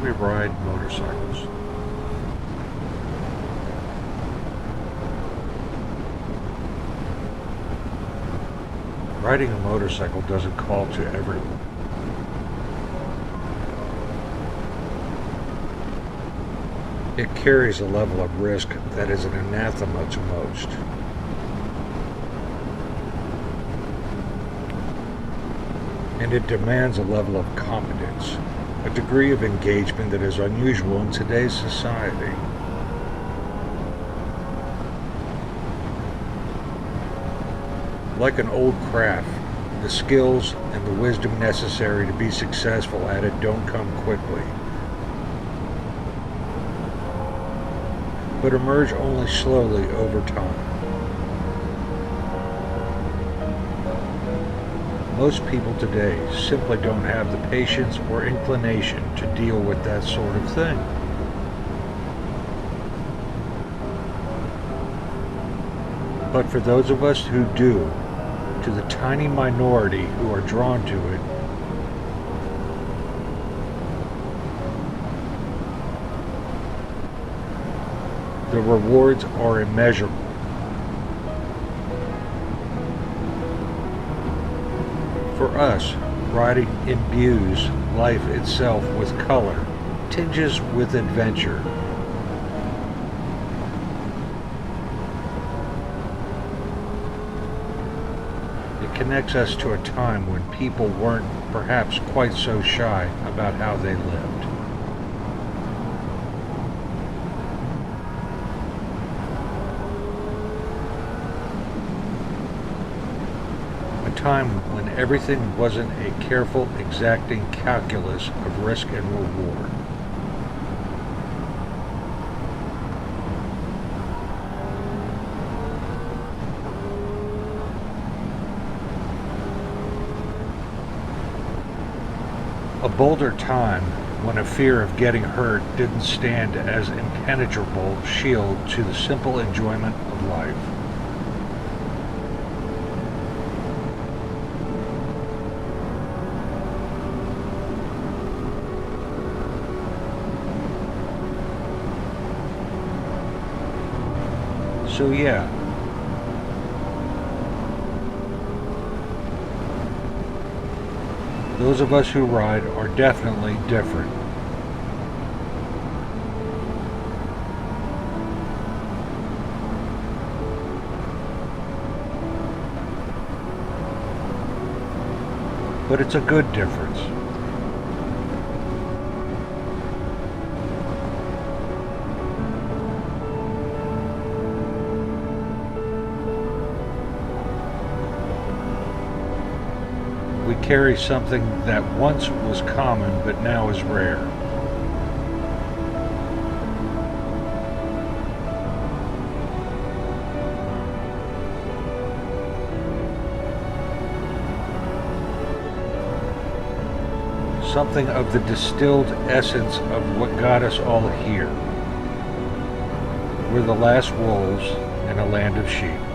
we ride motorcycles. Riding a motorcycle doesn't call to everyone. It carries a level of risk that is an anathema to most. And it demands a level of competence, a degree of engagement that is unusual in today's society. Like an old craft, the skills and the wisdom necessary to be successful at it don't come quickly, but emerge only slowly over time. Most people today simply don't have the patience or inclination to deal with that sort of thing. But for those of us who do, to the tiny minority who are drawn to it, the rewards are immeasurable. For us, riding imbues life itself with color, tinges with adventure. It connects us to a time when people weren't perhaps quite so shy about how they lived. A time when everything wasn't a careful, exacting calculus of risk and reward. A bolder time when a fear of getting hurt didn't stand as impenetrable shield to the simple enjoyment of life. So yeah, those of us who ride are definitely different. But it's a good difference. We carry something that once was common but now is rare. Something of the distilled essence of what got us all here. We're the last wolves in a land of sheep.